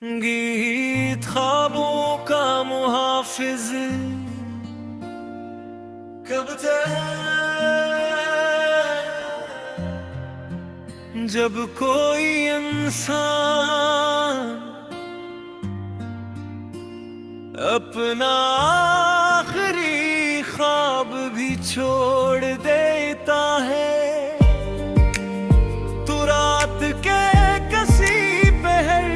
गीत ख्वाबों का मुहाफिज कब तक, जब कोई इंसान अपना आखिरी ख्वाब भी छोड़ देता है। तो रात के कसी पहर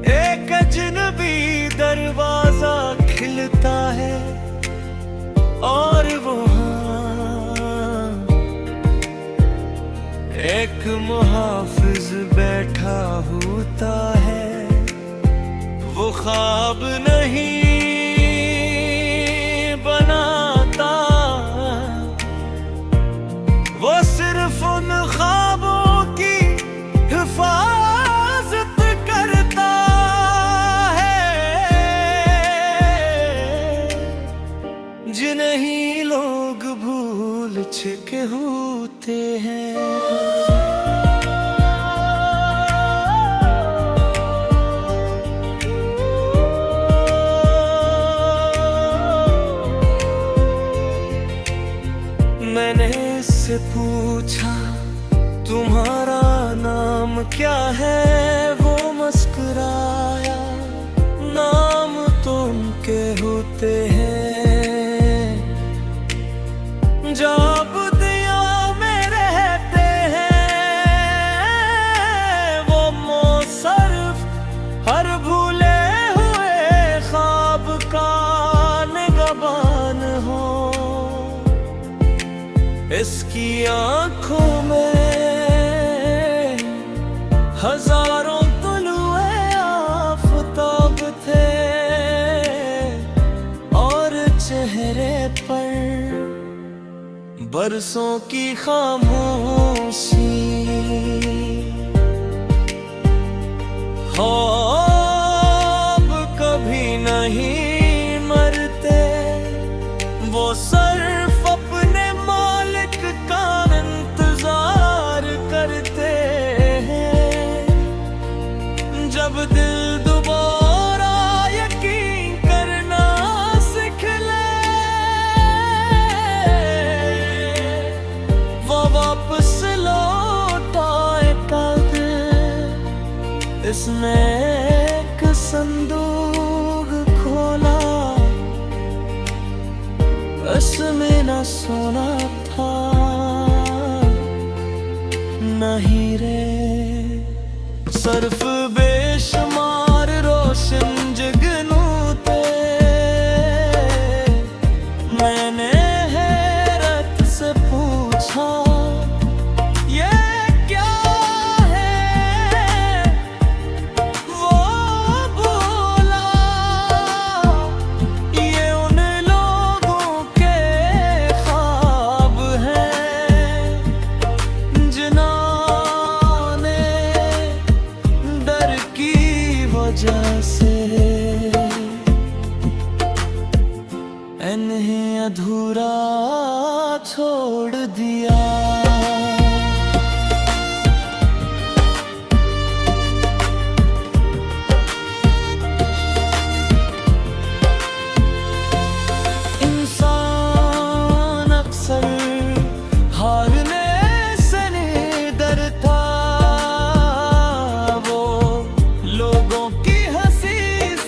एक अजनबी दरवाजा खिलता है और वहाँ एक मुहाफिज बैठा होता है। वो ख्वाब नहीं बनाता, वो सिर्फ उन ख्वाबों की हिफाजत करता है जिन्हें लोग भूल चुके होते हैं। मैंने इससे पूछा तुम्हारा नाम क्या है, वो मुस्कुराया नाम तो उनके होते हैं जो बुदिया में रहते हैं। वो मोसर्फ हर भूले हुए ख्वाब का निगहबान हो। इसकी आंखों में हजारों तुलुए आफताब थे और चेहरे पर बरसों की खामोशी। ख्वाब कभी नहीं मरते, वो सिर्फ अपने मालिक का इंतजार करते हैं। जब दिल दोबारा यकीन करना सीख ले, वो वापस लौट आएगा। इसने एक संदूक खोला, उसमें न सोना था न हीरे, सिर्फ बेशुमार रोशन जुगनू थे। मैंने हैरत से पूछा ये क्या है, वो बोला ये उन लोगों के ख्वाब हैं जिन्होंने डर की वजह से इन्हें अधूरा छोड़ दिया। इंसान अक्सर हारने से नहीं डरता, वो लोगों की हंसी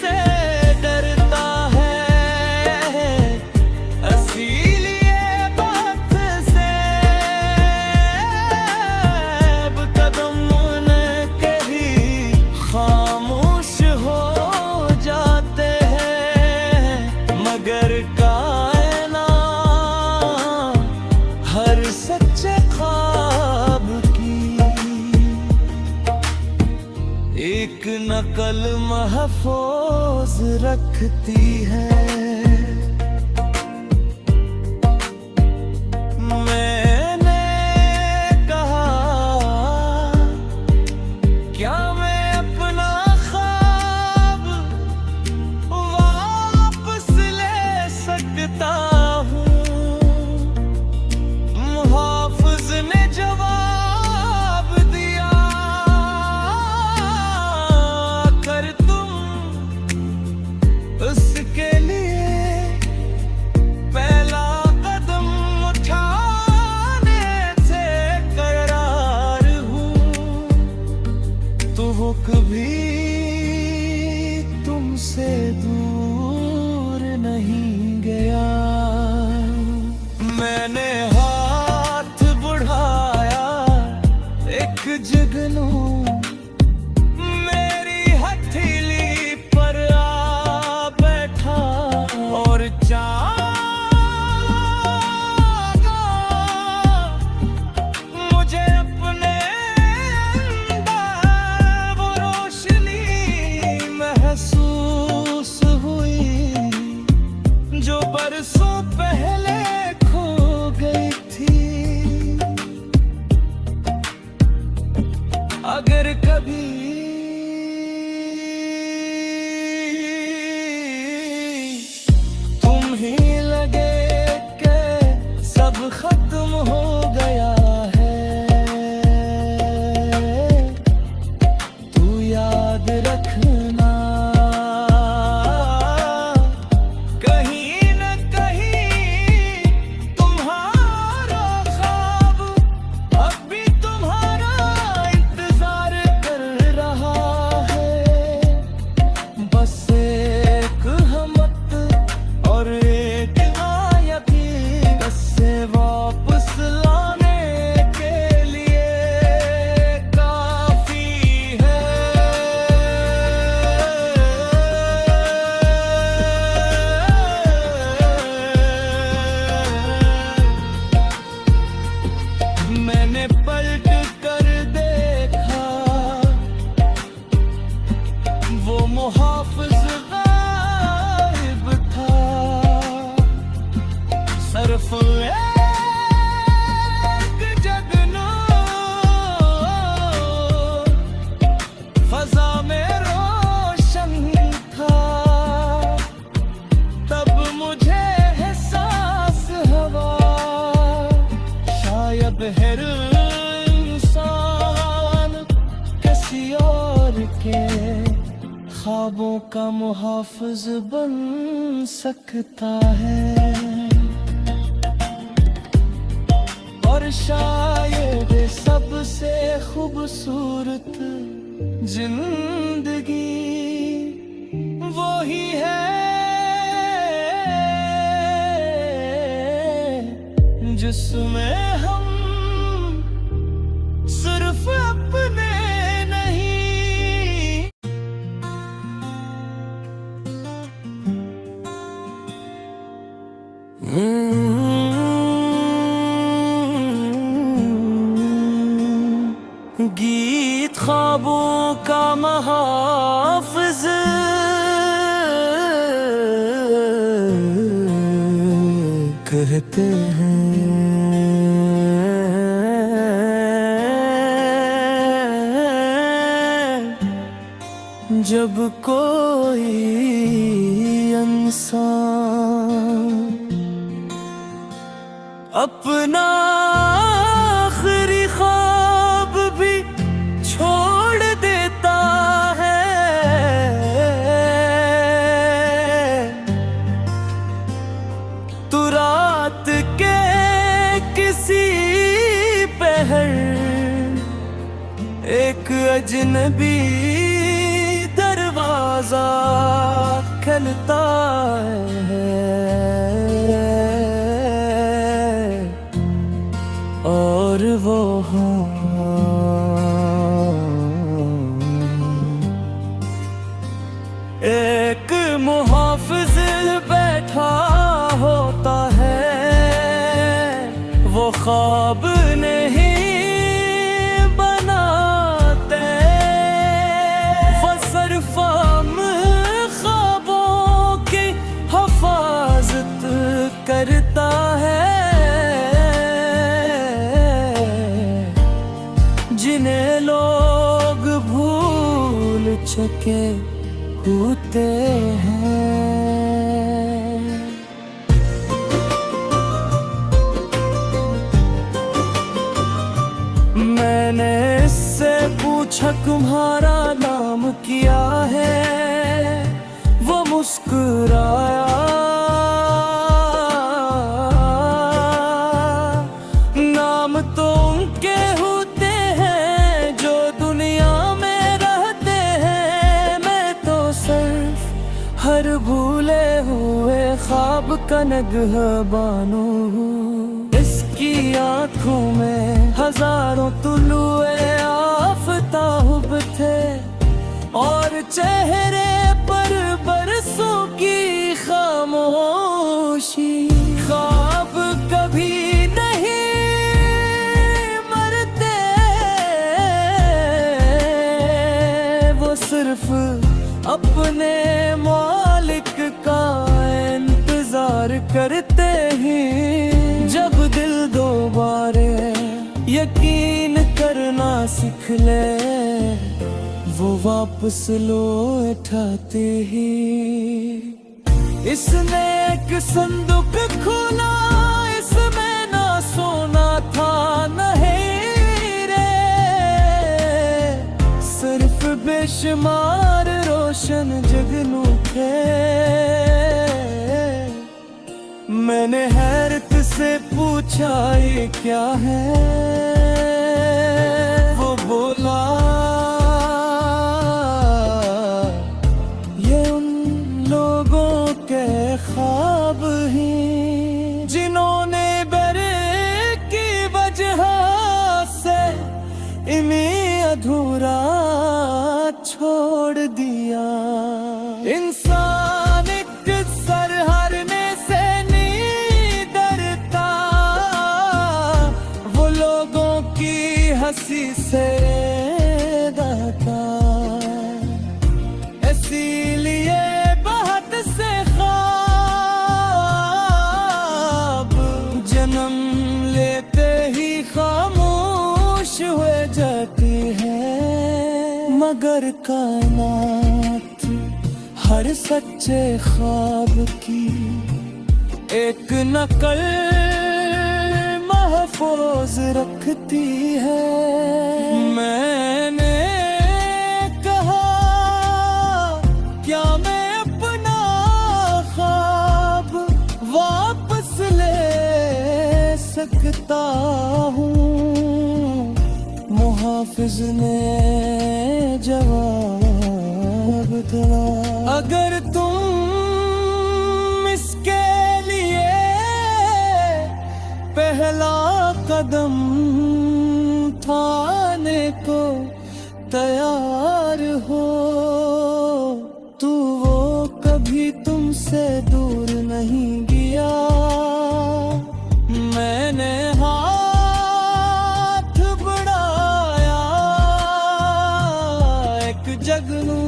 से डरता है। इसीलिए बात से कदम उनके ही खामोश हो जाते हैं। मगर कायना हर सच्चे ख्वाब की एक नकल महफूज रखती है। मैंने कहा क्या मैं अपना ख्वाब वापस ले सकता हूँ? मुहाफिज ने जवाब दिया वो कभी तुमसे दूर नहीं गया। मैंने हाथ बढ़ाया एक जुगनू मेरी हथेली पर आ बैठा और मुझे अपने अंदर वो रोशनी महसूस हुई जो बरसों पहले खो गई थी। अगर कभी तुम ही लगे कि सब खत्म हो गया है, तू याद रखना कहीं न कहीं तुम्हारा ख्वाब अब भी तुम्हारा इंतजार कर रहा है। बस एक हिम्मत और एक यकीन से वापस लाने के लिए काफी है। मैंने पलट कर देखा वो मुहाफिज गायब था। सिर्फ एक जुगनू फजा में रोशन था। तब मुझे एहसास हुआ शायद हर इंसान किसी और के ख्वाबों का मुहाफिज बन सकता है। और शायद सबसे खूबसूरत जिंदगी वो ही है जिसमें हम सिर्फ अपने नहीं गीत ख्वाबों का महाफिज कहते हैं जब कोई इंसान अपना आखिरी ख्वाब भी छोड़ देता है, तो रात के किसी पहर एक अजनबी दरवाजा खलता है और वो एक मुहाफिज बैठा होता है। वो ख्वाब नहीं बनाते, वो सिर्फ हम ख्वाबों की हिफाजत करता है जिन्हें लोग भूल चुके होते हैं। मैंने इससे पूछा तुम्हारा नाम क्या है, वो मुस्कुराया नाम तो उनके होते हैं जो दुनिया में रह हर भूले हुए ख्वाब का नगहबानो इसकी आंखों में हजारों तुलुए आफताब थे और चेहरे पर बरसों की खामोशी। ख्वाब कभी नहीं मरते, वो सिर्फ अपने मालिक का इंतजार करते हैं। जब दिल दोबारे यकीन करना सीख ले, वो वापस लौटाते ही। इसने एक संदूक खोला, इसमें ना सोना था न हीरे, सिर्फ बेशुमार रोशन जुगनू थे। मैंने हैरत से पूछा ये क्या है, वो बोला ये उन लोगों के ख्वाब ही जिन्होंने बरे की वजह से इन्हें अधूरा छोड़ दिया। इंसान एक सर हारने से नहीं डरता, वो लोगों की हंसी से डरता। इसीलिए बहुत से ख्वाब जन्म लेते ही खामोश हो जाती है। मगर कायनात हर सच्चे ख्वाब की एक नकल महफूज रखती है। मैंने कहा क्या मैं अपना ख्वाब वापस ले सकता हूँ? मुहाफिज ने जवाब दिया, अगर तुम इसके लिए पहला कदम उठाने को तैयार हो, तो वो कभी तुमसे दूर नहीं गया। मैंने हाथ बढ़ाया, एक जगनू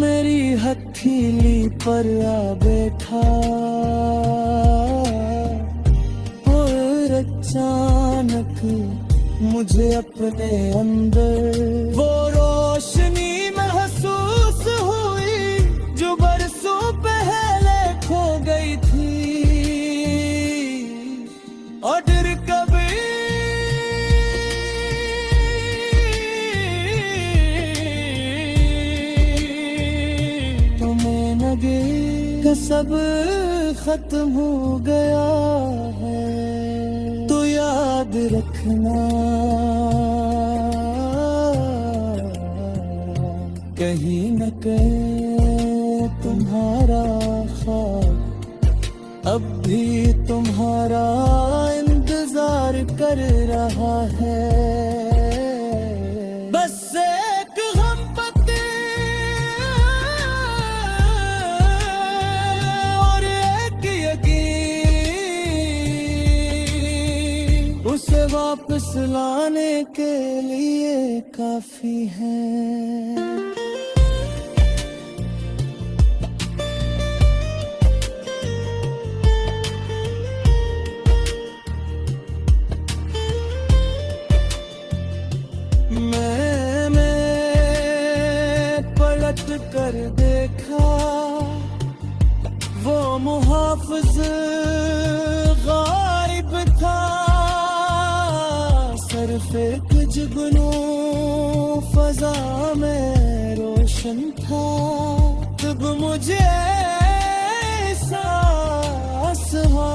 मेरी हथेली पर आ बैठा और अचानक मुझे अपने अंदर वो रोशनी महसूस हुई जो बरसों पहले खो गई थी। और डर कभी तुम्हें लगे कि सब खत्म हो गया है, तो याद रखना कहीं न कहीं तुम्हारा ख्वाब अब भी तुम्हारा इंतजार कर रहा है। बस एक हम पते और एक यकीन उसे वापस लाने के लिए काफी है। मैंने पलट कर देखा, वो मुहाफिज गायब था। सिर्फ एक जुगनू फजा में रोशन था। तब मुझे एहसास हुआ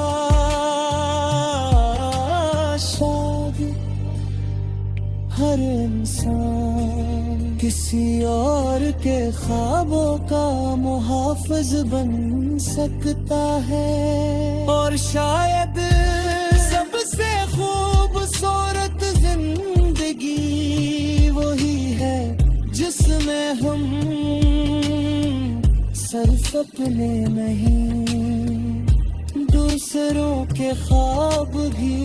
शायद हर इंसान किसी और के ख्वाबों का मुहाफिज बन सकता है। और शायद सबसे खूबसूरत जिंदगी वही है जिसमें हम सिर्फ अपने नहीं दूसरों के ख्वाब भी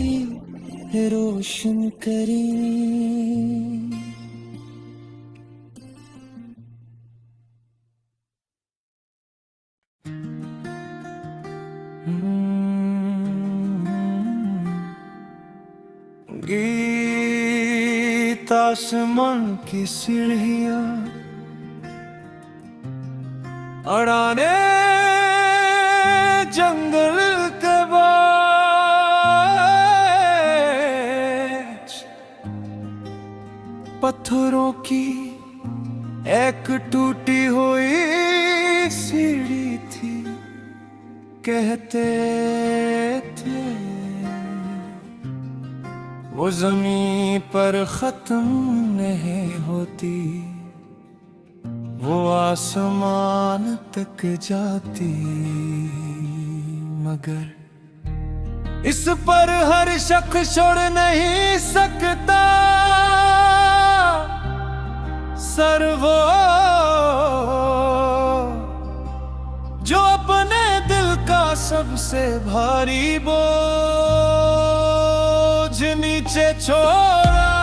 रोशन करें। गीत आसमान की सीढ़ियां अड़ाने जंगल के बाज पत्थरों की एक टूटी हुई सीढ़ी थी। कहते थे वो ज़मीं पर ख़त्म नहीं होती, वो आसमान तक जाती। मगर इस पर हर शख्स छोड़ नहीं सकता सर वो जो अपने दिल का सबसे भारी बोझ नीचे छोड़ा।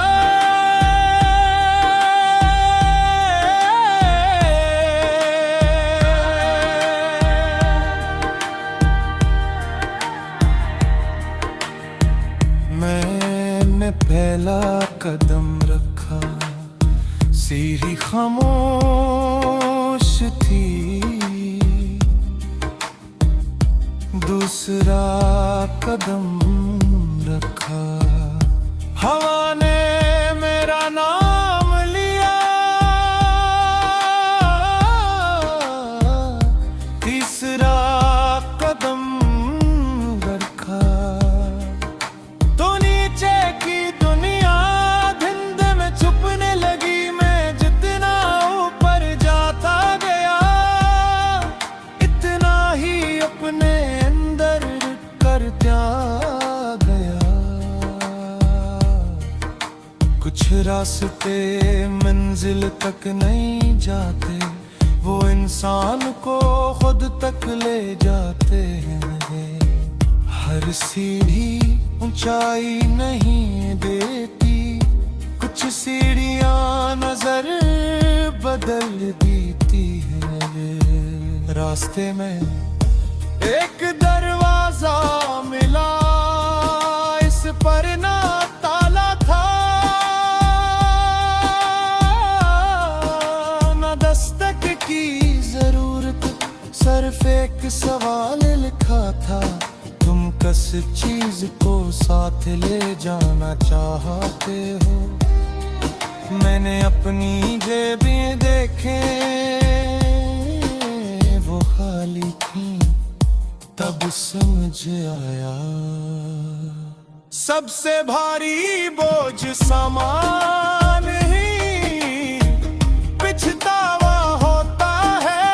मैंने पहला कदम रखा, सीढ़ी खामोश थी। दूसरा कदम रखा, हवा ने मेरा नाम लिया। तीसरा कदम रखा तो नीचे की दुनिया धुंध में छुपने लगी। मैं जितना ऊपर जाता गया इतना ही अपने अंदर करता गया। कुछ रास्ते मंजिल तक नहीं जाते, वो इंसान को खुद तक ले जाते हैं। हर सीढ़ी ऊंचाई नहीं देती, कुछ सीढ़ियां नजर बदल देती है। रास्ते में एक दरवाजा मिला, इस पर ना ताला था ना दस्तक की जरूरत, सिर्फ एक सवाल लिखा था। तुम किस चीज को साथ ले जाना चाहते हो? मैंने अपनी जेबें देखे, वो खाली थी। तब समझ आया सबसे भारी बोझ सामान ही पिछतावा होता है।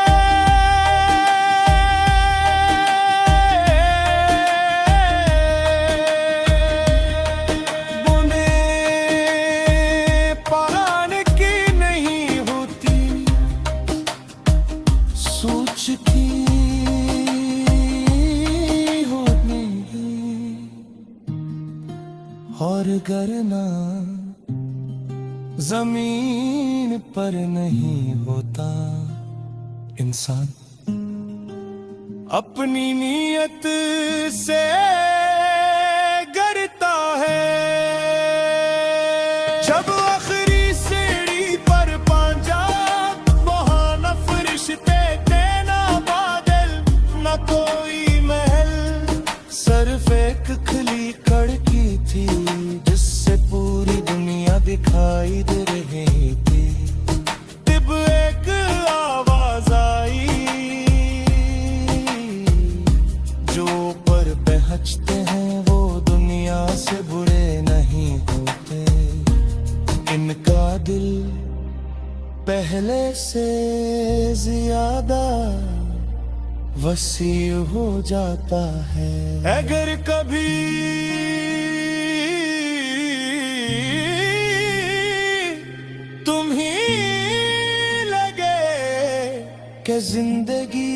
बुने पहाड़ की नहीं होती, सोच की और गरना जमीन पर नहीं होता। इंसान अपनी नीयत से गिरता है। जब आखिरी सीढ़ी पर पहुंचा, वहां न फरिश्ते थे ना बादल, न कोई महल, सिर्फ एक खुली खिड़की थी जिससे पूरी दुनिया दिखाई दे रही थी। तब एक आवाज आई जो पर पहुंचते का दिल पहले से ज्यादा वसी हो जाता है। अगर कभी तुम्हें लगे कि जिंदगी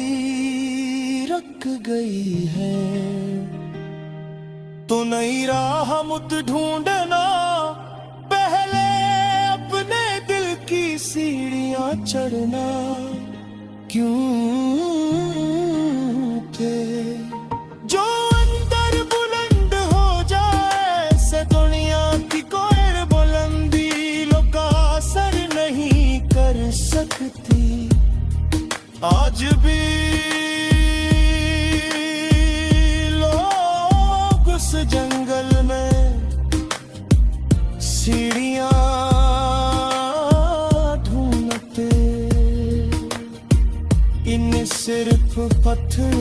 रख गई है, तो नई राह मुझ ढूंढना, पहले अपने दिल की सीढ़ियां चढ़ना। क्यों थे जो अंदर बुलंद हो जाए से दुनिया की कोई बुलंदी लोग असर नहीं कर सकती। आज भी लोग उस जंगल में सीढ़ियां ढूंढते, इन्हें सिर्फ पत्थर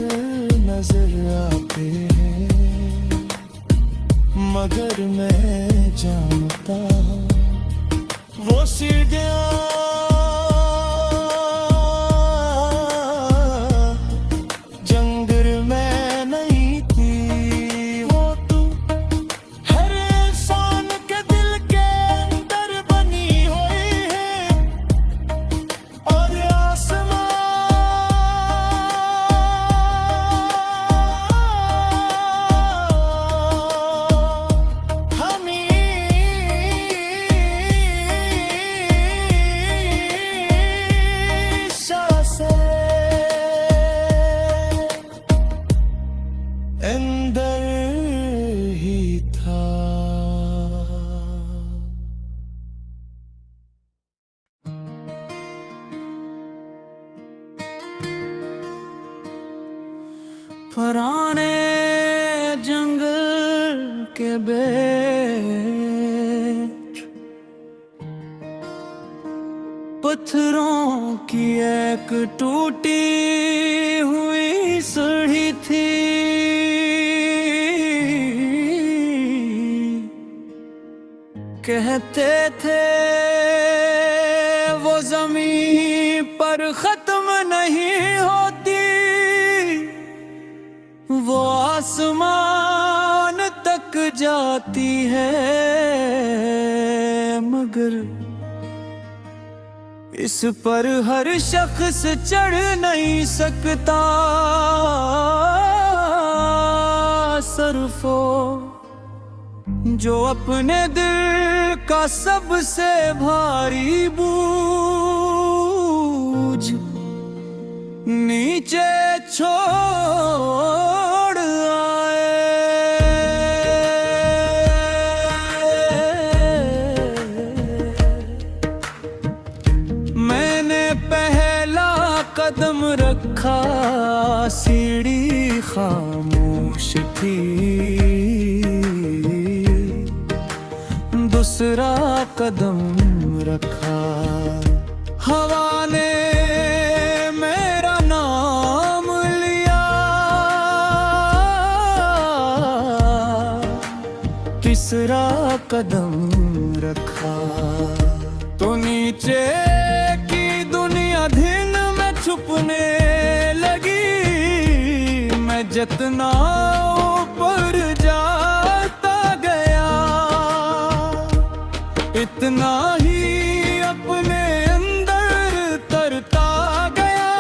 नजर आते हैं, मगर मैं जानता हूँ वो सीढ़ियां जंगल में नहीं थी। वो तू हर इंसान के दिल के अंदर बनी हुई है, और आसमां अंदर ही था। पुराने जंगल के बीच पत्थरों की एक टूटी हुई सीढ़ी थी। कहते थे वो ज़मीं पर ख़त्म नहीं होती, वो आसमान तक जाती है, मगर इस पर हर शख्स चढ़ नहीं सकता। सरफो जो अपने दिल का सबसे भारी बोझ नीचे छोड़ आए। मैंने पहला कदम रखा, सीढ़ी खामोश थी। दूसरा कदम रखा, हवा ने मेरा नाम लिया। तीसरा कदम रखा तो नीचे की दुनिया दिन में छुपने लगी। मैं जितना ऊपर जाता गया, इतना ही अपने अंदर तरता गया।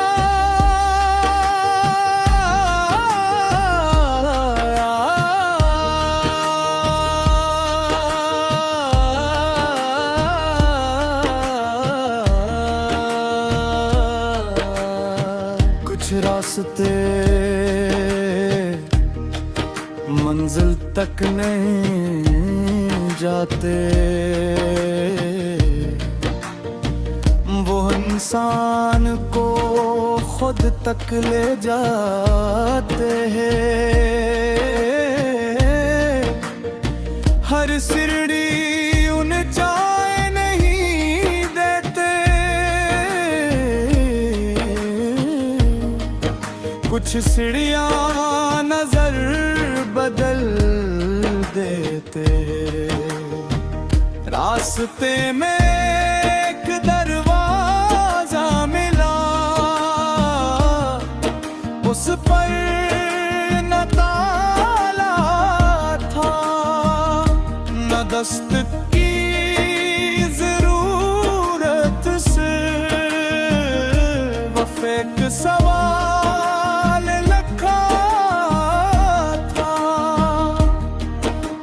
कुछ रास्ते मंजिल तक नहीं जाते, वो इंसान को खुद तक ले जाते हैं। हर सीढ़ी उन्हें चाय नहीं देते, कुछ सीढ़ियां नजर बदल देते। रास्ते में एक सवाल रखा था,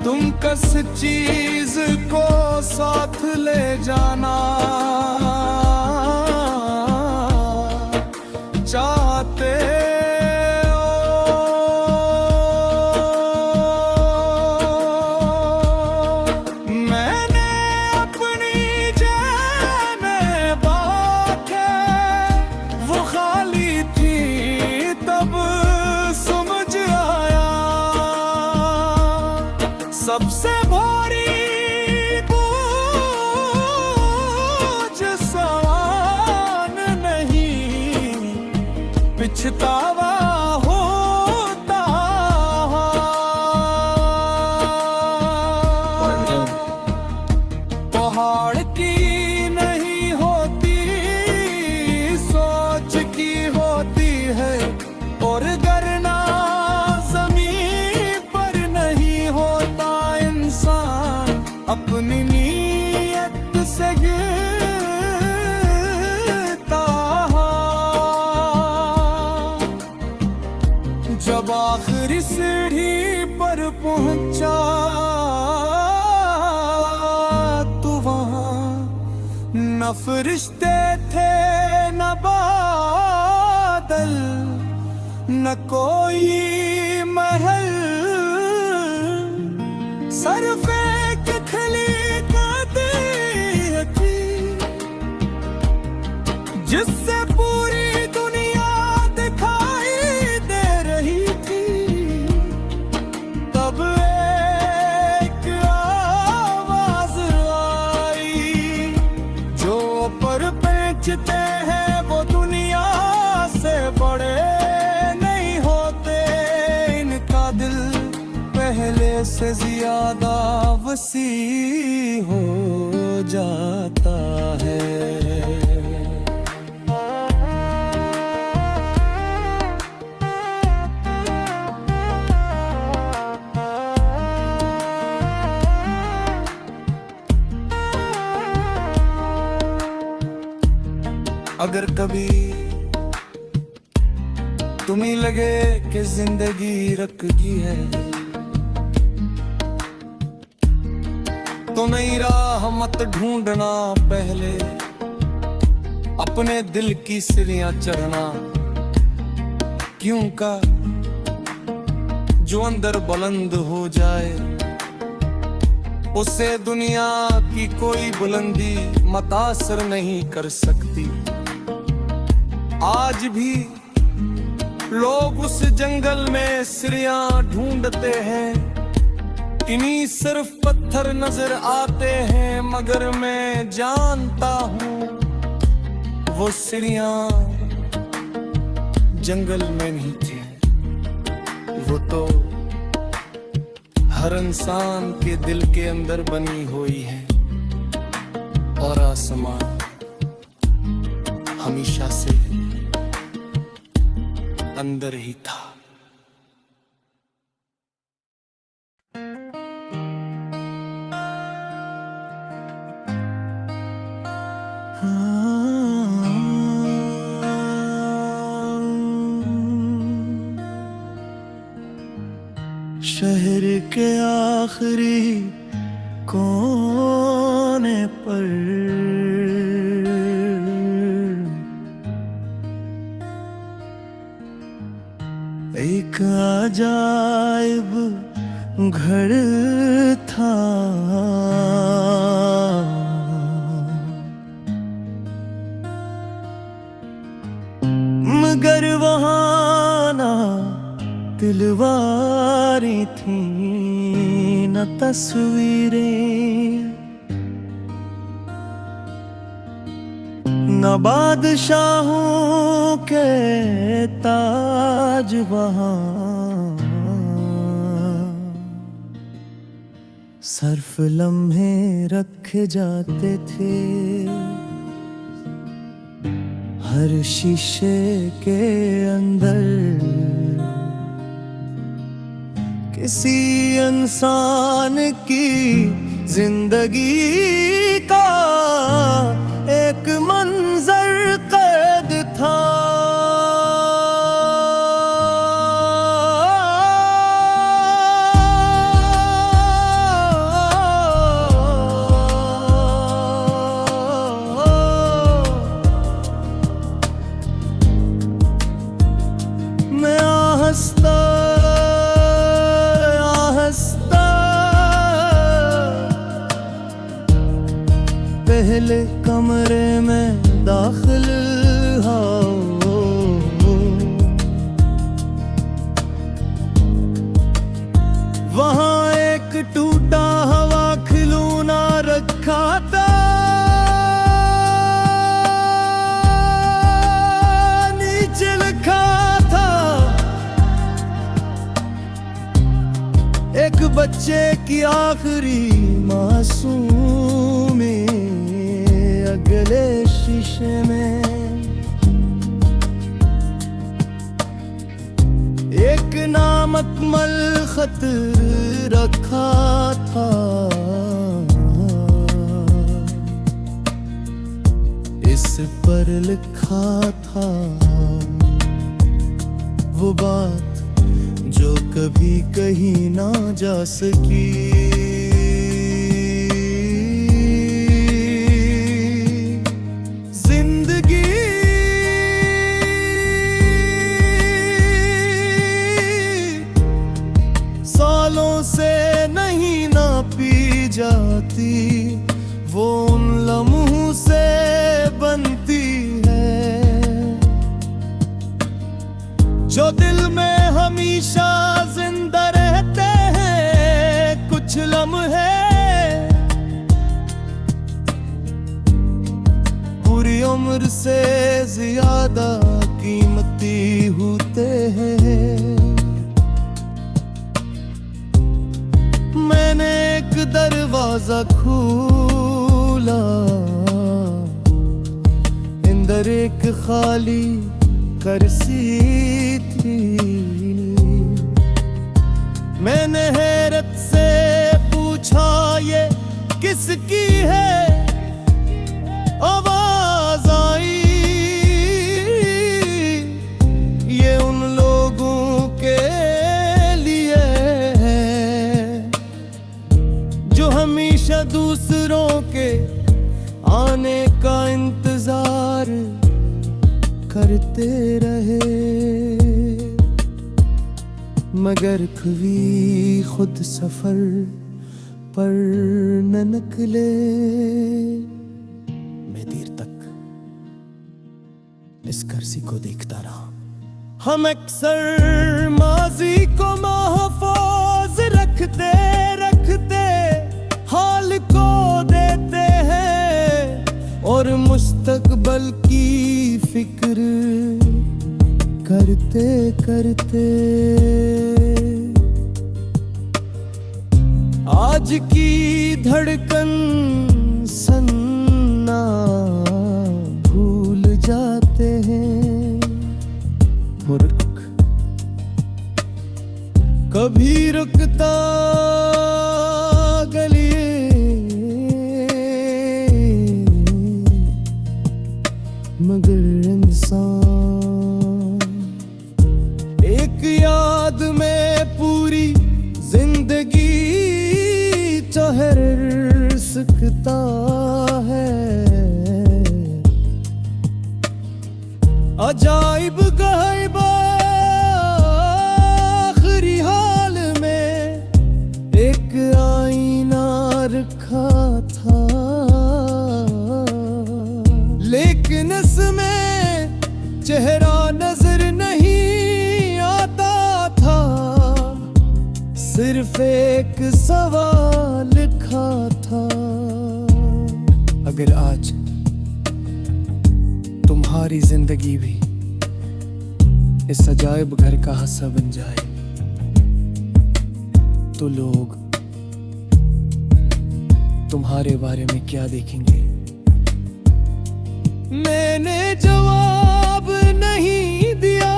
तुम किस चीज को साथ ले जाना चाहते हो। मैंने अपनी जेब में बातें वो खाली थी, तब समझ आया सबसे भारी बोझ सवाल नहीं, पिछतावा होता। पहाड़ की नहीं होती, सोच की होती है, और गिरना जमीन पर नहीं होता। इंसान अपनी नीयत से गिरता। जब आखिरी सीढ़ी पर पहुंचा तो वहां न फरिश्ते थे न बादल, न कोई महल, सिर्फ एक खली कातिल थी, जिससे पूरी दुनिया दिखाई दे रही थी। तब एक आवाज आई, जो पर बेचते हैं वो दुनिया से बड़े नहीं होते, इनका दिल पहले से ज्यादा वसी हो जाता है। अगर कभी तुम्हें लगे कि जिंदगी रख गई है, तो नई राह मत ढूंढना, पहले अपने दिल की सीढ़ियां चढ़ना। क्यों का जो अंदर बुलंद हो जाए, उसे दुनिया की कोई बुलंदी मुतासर नहीं कर सकती। आज भी लोग उस जंगल में सीढ़ियां ढूंढते हैं, इन्हीं सिर्फ पत्थर नजर आते हैं, मगर मैं जानता हूँ वो सीढ़ियां जंगल में नहीं थी, वो तो हर इंसान के दिल के अंदर बनी हुई है। और आसमान हमेशा से अंदर ही था। शहर के आखिरी कोने पर एक अजायब घर था, मगर वहाँ ना दिलवारी थी न तस्वीरें, न बादशाहों के ताज वहाँ, सिर्फ लम्हे रखे जाते थे हर शीशे के अंदर। किसी इंसान की जिंदगी का एक मंजर कैद था। में दाखिल आओ। वहाँ एक टूटा हवा खिलौना रखा था, नीचे लिखा था एक बच्चे की आखिरी मासूमी। अगले शीशे में एक नामकमल खत रखा था, इस पर लिखा था वो बात जो कभी कही ना जा सकी। सालों से नहीं ना पी जाती, वो उन लम्हों से बनती है जो दिल में हमेशा जिंदा रहते हैं। कुछ लम्हे पूरी उम्र से ज्यादा कीमती होते हैं। मैंने एक दरवाजा खोला, अंदर एक खाली कुर्सी थी। मैंने हैरत से पूछा ये किसकी है? आवाज आई ये उन लोगों के लिए है जो हमेशा दूसरों के आने का इंतजार करते रहे, मगर कभी खुद सफर पर न निकले। मैं देर तक इस कुर्सी को देखता रहा। हम अक्सर माजी को महफूज रखते रखते हाल को देते हैं और मुस्तकबल की फिक्र करते करते आज की धड़कन सन्ना भूल जाते हैं। मुर्ख कभी रुकता मगर इंसान एक याद में पूरी जिंदगी ठहर सकता है। अजाइब गायब आखिरी हाल में एक आईना रखा था, लेकिन इसमें चेहरा नजर नहीं आता था। सिर्फ एक सवाल लिखा था, अगर आज तुम्हारी जिंदगी भी इस अजायब घर का हिस्सा बन जाए तो लोग तुम्हारे बारे में क्या देखेंगे? मैंने जवाब नहीं दिया,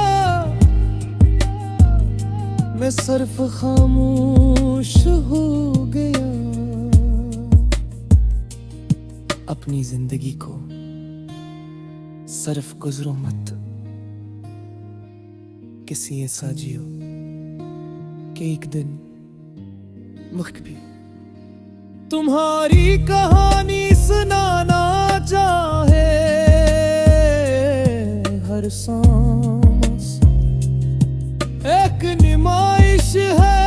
मैं सिर्फ खामोश हो गया। अपनी जिंदगी को सिर्फ गुजरो मत, किसी ऐसा जियो कि एक दिन मुख भी तुम्हारी कहानी सुनाना चाहे। हर सांस एक नुमाइश है,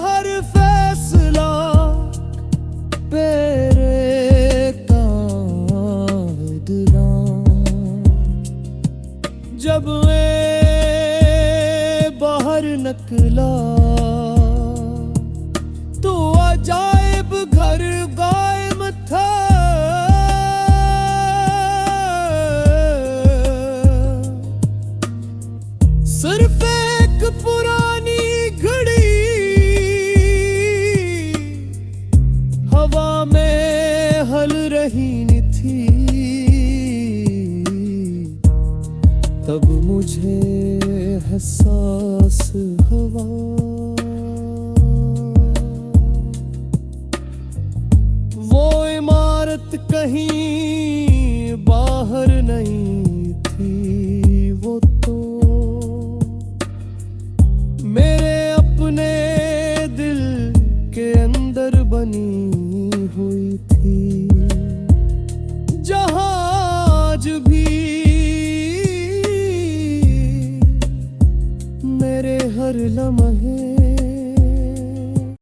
हर फैसला पेरेता नकला। तो अजायब घर गायब था, सिर्फ एक पुरानी घड़ी हवा में हल रही थी। तब मुझे एहसास हुआ, वो इमारत कहीं बाहर नहीं थी, वो तो मेरे अपने दिल के अंदर बनी हुई थी। जहां आज भी मेरे हर लम्हे